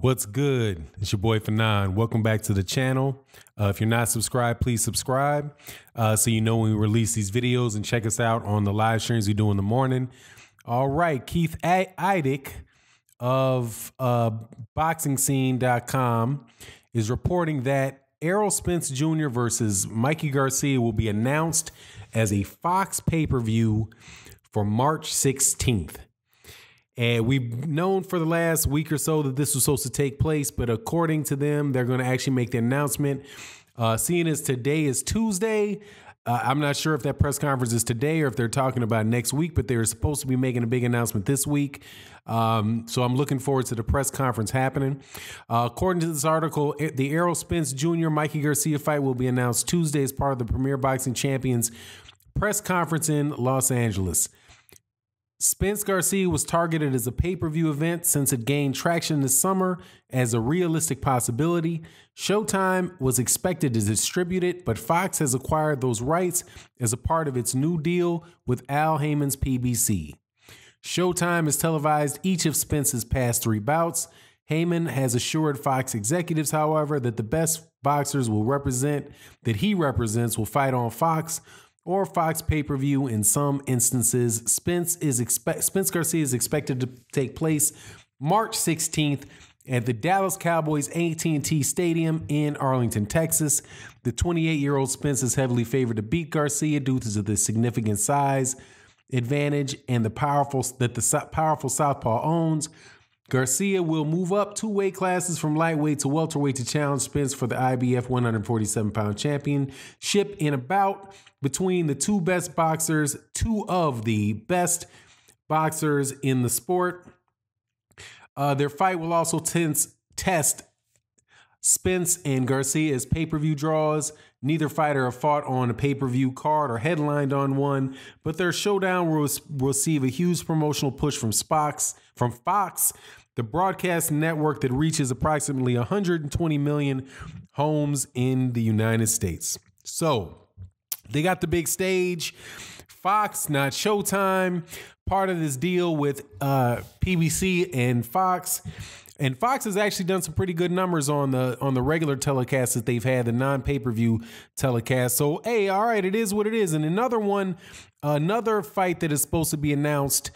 What's good? It's your boy Fanon. Welcome back to the channel. If you're not subscribed, please subscribe so you know when we release these videos, and check us out on the live streams we do in the morning. All right, Keith Eidick of BoxingScene.com is reporting that Errol Spence Jr. versus Mikey Garcia will be announced as a Fox pay-per-view for March 16th. And we've known for the last week or so that this was supposed to take place, but according to them, they're going to actually make the announcement. Seeing as today is Tuesday, I'm not sure if that press conference is today or if they're talking about next week, but they're supposed to be making a big announcement this week. So I'm looking forward to the press conference happening. According to this article, the Errol Spence Jr. Mikey Garcia fight will be announced Tuesday as part of the Premier Boxing Champions press conference in Los Angeles. Spence Garcia was targeted as a pay-per-view event since it gained traction this summer as a realistic possibility. Showtime was expected to distribute it, but Fox has acquired those rights as a part of its new deal with Al Heyman's PBC. Showtime has televised each of Spence's past 3 bouts. Heyman has assured Fox executives, however, that the best boxers he represents will fight on Fox or Fox pay-per-view in some instances. Spence Garcia is expected to take place March 16th at the Dallas Cowboys AT&T Stadium in Arlington, Texas. The 28-year-old Spence is heavily favored to beat Garcia due to the significant size advantage and the powerful southpaw owns. Garcia will move up 2 weight classes from lightweight to welterweight to challenge Spence for the IBF 147-pound championship in a bout between the 2 best boxers, 2 of the best boxers in the sport. Their fight will also test Spence and Garcia as pay-per-view draws. Neither fighter have fought on a pay-per-view card or headlined on one, but their showdown will receive a huge promotional push from Fox, the broadcast network that reaches approximately 120 million homes in the United States. So they got the big stage. Fox, not Showtime, part of this deal with PBC and Fox. And Fox has actually done some pretty good numbers on the regular telecasts that they've had, the non-pay-per-view telecast. So, hey, all right, it is what it is. And another fight that is supposed to be announced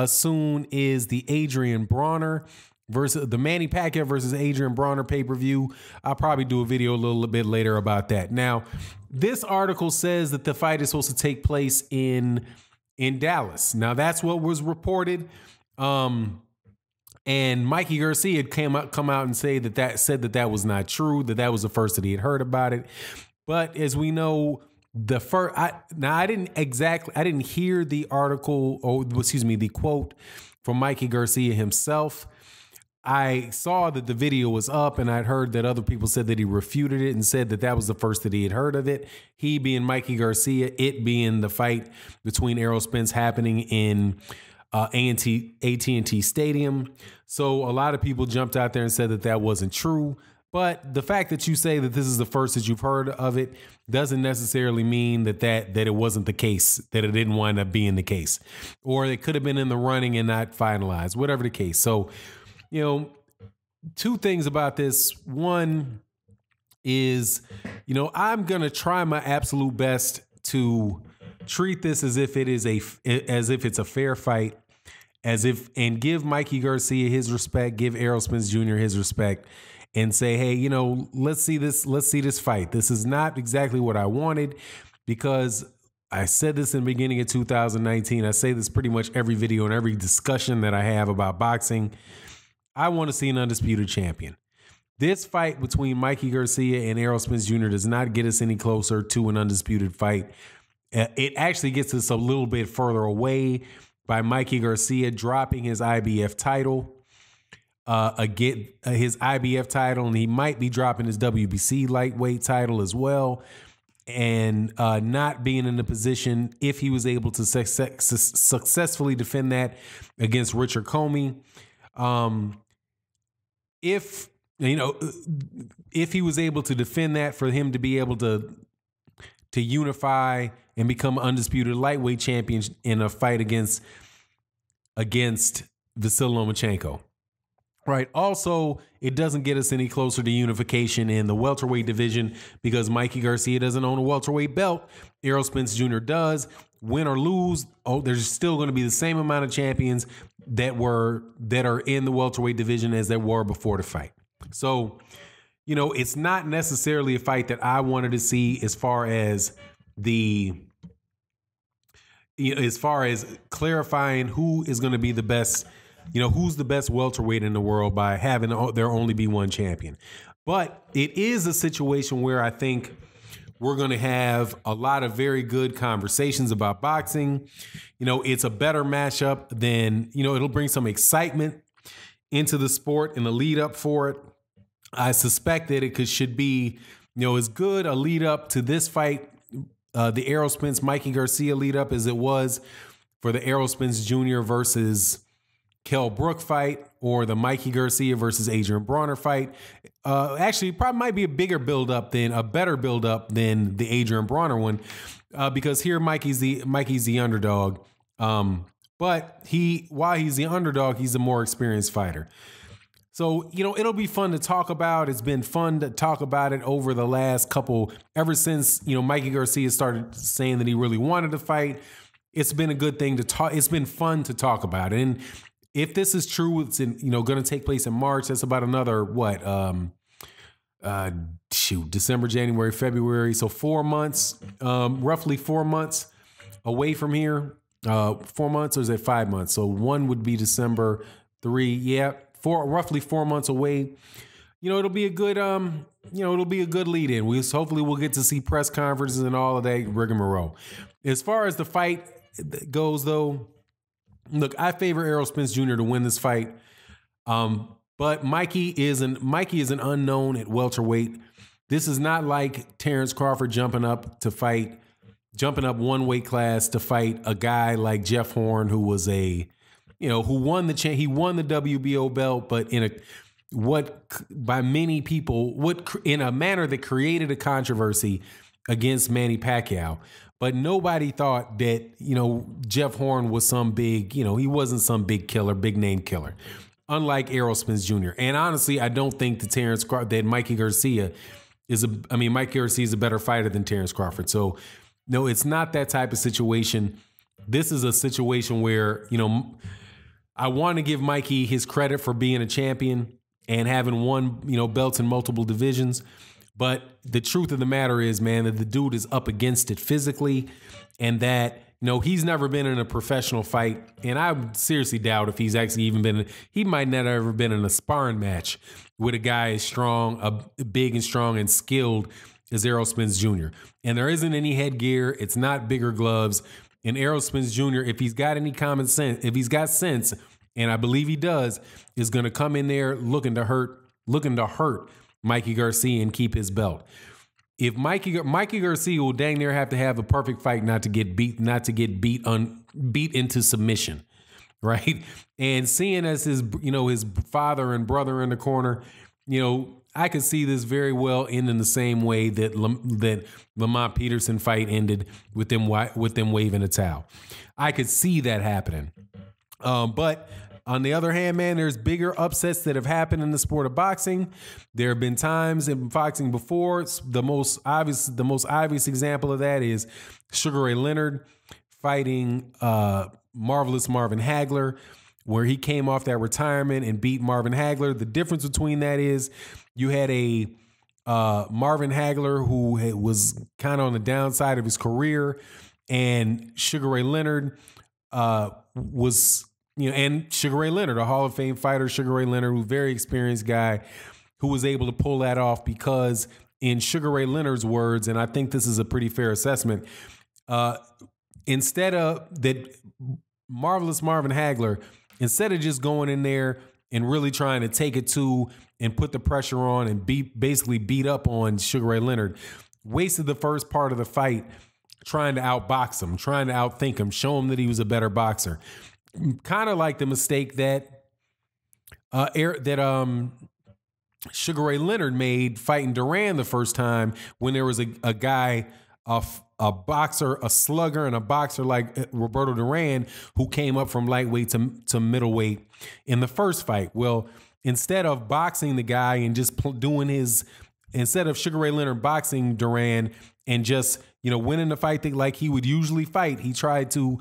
soon is the Adrian Bronner versus the Manny Pacquiao versus Adrian Bronner pay-per-view. I'll probably do a video a little bit later about that. Now, this article says that the fight is supposed to take place in Dallas. Now, that's what was reported. And Mikey Garcia had come out and said that was not true, that was the first that he had heard about it. But as we know, I didn't hear the article, the quote from Mikey Garcia himself. I saw that the video was up, and I'd heard that other people said that he refuted it and said that was the first that he had heard of it. He being Mikey Garcia, it being the fight between Errol Spence happening in AT&T Stadium. So a lot of people jumped out there and said that wasn't true. But the fact that you say that this is the first that you've heard of it doesn't necessarily mean that it wasn't the case, that it didn't wind up being the case. Or it could have been in the running and not finalized, whatever the case. So, 2 things about this. One is, I'm going to try my absolute best to treat this as if it's a fair fight, and give Mikey Garcia his respect, give Errol Spence Jr. his respect, and say, hey, let's see this fight. This is not exactly what I wanted, because I said this in the beginning of 2019. I say this pretty much every video and every discussion that I have about boxing. I want to see an undisputed champion. This fight between Mikey Garcia and Errol Spence Jr. does not get us any closer to an undisputed fight. It actually gets us a little bit further away by Mikey Garcia dropping his IBF title, and he might be dropping his WBC lightweight title as well, and not being in a position, if he was able to successfully defend that against Richard Comey. If he was able to defend that, for him to be able to unify and become undisputed lightweight champion in a fight against Vasyl Lomachenko. Right. Also, it doesn't get us any closer to unification in the welterweight division because Mikey Garcia doesn't own a welterweight belt. Errol Spence Jr. does. Win or lose, there's still going to be the same amount of champions that are in the welterweight division as there were before the fight. So, it's not necessarily a fight that I wanted to see as far as clarifying who is going to be the best. Who's the best welterweight in the world by having there only be one champion. But it is a situation where I think we're going to have a lot of very good conversations about boxing. It's a better matchup than, it'll bring some excitement into the sport and the lead up for it. I suspect that it should be, as good a lead up to this fight, the Errol Spence Mikey Garcia lead up as it was for the Errol Spence Jr. versus Kell Brook fight or the Mikey Garcia versus Adrian Bronner fight. Actually, probably might be a better build up than the Adrian Bronner one, because here Mikey's the underdog. But while he's the underdog, he's a more experienced fighter. So, it'll be fun to talk about. It's been fun to talk about it over the last ever since, Mikey Garcia started saying that he really wanted to fight. It's been a good thing to talk. It's been fun to talk about it. And if this is true, it's going to take place in March. That's about another December, January, February. So 4 months, roughly 4 months away from here. 4 months, or is it 5 months? So one would be December, 3. Yeah, roughly 4 months away. It'll be a good, it'll be a good lead in. Hopefully we'll get to see press conferences and all of that rigmarole. As far as the fight goes, though, look, I favor Errol Spence Jr. to win this fight. But Mikey is an unknown at welterweight. This is not like Terrence Crawford jumping up one weight class to fight a guy like Jeff Horn, who was who won the WBO belt, but in a manner that created a controversy against Manny Pacquiao. But nobody thought that, Jeff Horn was some big, he wasn't some big killer, big name killer, unlike Errol Spence Jr. And honestly, I don't think that Mikey Garcia is a better fighter than Terrence Crawford. So no, it's not that type of situation. This is a situation where, I want to give Mikey his credit for being a champion and having won, belts in multiple divisions. But the truth of the matter is, man, that the dude is up against it physically, and that, he's never been in a professional fight. And I seriously doubt if he's actually even he might not have ever been in a sparring match with a guy as strong, big and strong and skilled as Errol Spence Jr. And there isn't any headgear. It's not bigger gloves. And Errol Spence Jr., if he's got any common sense, if he's got sense, and I believe he does, is going to come in there looking to hurt Mikey Garcia and keep his belt. If Mikey Garcia will dang near have to have a perfect fight not to get beat into submission, right? And seeing as his father and brother in the corner, I could see this very well ending the same way that Lamont Peterson fight ended with them waving a towel. I could see that happening. But on the other hand, man, there's bigger upsets that have happened in the sport of boxing. There have been times in boxing before. The most obvious example of that is Sugar Ray Leonard fighting Marvelous Marvin Hagler, where he came off that retirement and beat Marvin Hagler. The difference between that is you had a Marvin Hagler who was kind of on the downside of his career, and Sugar Ray Leonard and Sugar Ray Leonard, a Hall of Fame fighter, Sugar Ray Leonard, who's a very experienced guy who was able to pull that off because, in Sugar Ray Leonard's words, and I think this is a pretty fair assessment, instead of that, Marvelous Marvin Hagler, instead of just going in there and really trying to take it to and put the pressure on and basically beat up on Sugar Ray Leonard, wasted the first part of the fight trying to outbox him, trying to outthink him, show him that he was a better boxer. Kind of like the mistake that Sugar Ray Leonard made fighting Duran the first time, when there was a guy, a boxer, a slugger, and a boxer like Roberto Duran, who came up from lightweight to middleweight in the first fight. Well, instead of boxing the guy and just doing his, instead of Sugar Ray Leonard boxing Duran and just, winning the fight like he would usually fight, he tried to,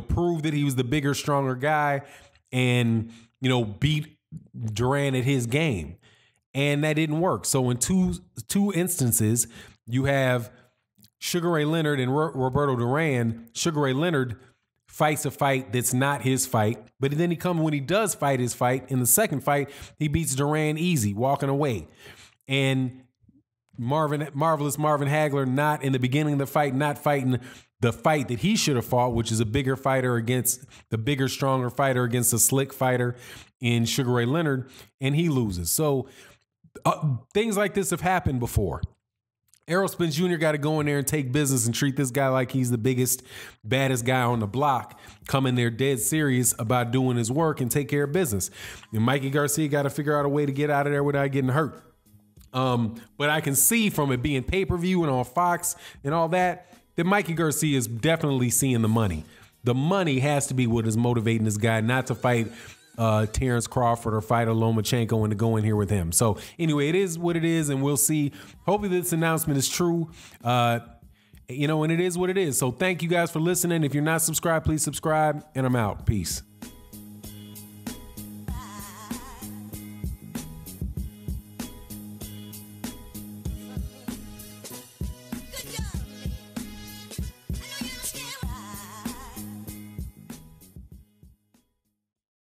prove that he was the bigger, stronger guy and, beat Duran at his game. And that didn't work. So in two instances, you have Sugar Ray Leonard and Roberto Duran. Sugar Ray Leonard fights a fight that's not his fight, but then when he does fight his fight, in the second fight, he beats Duran easy, walking away. And Marvelous Marvin Hagler, not in the beginning of the fight, not fighting the fight that he should have fought, which is a bigger fighter against the bigger, stronger fighter against a slick fighter in Sugar Ray Leonard, and he loses. So things like this have happened before. Errol Spence Jr. got to go in there and take business and treat this guy like he's the biggest, baddest guy on the block, come in there dead serious about doing his work and take care of business. And Mikey Garcia got to figure out a way to get out of there without getting hurt. But I can see from it being pay-per-view and on Fox and all that Mikey Garcia is definitely seeing the money. The money has to be what is motivating this guy not to fight Terrence Crawford or fight a Lomachenko and to go in here with him. So anyway, it is what it is, and we'll see. Hopefully this announcement is true. And it is what it is. So thank you guys for listening. If you're not subscribed, please subscribe, and I'm out. Peace.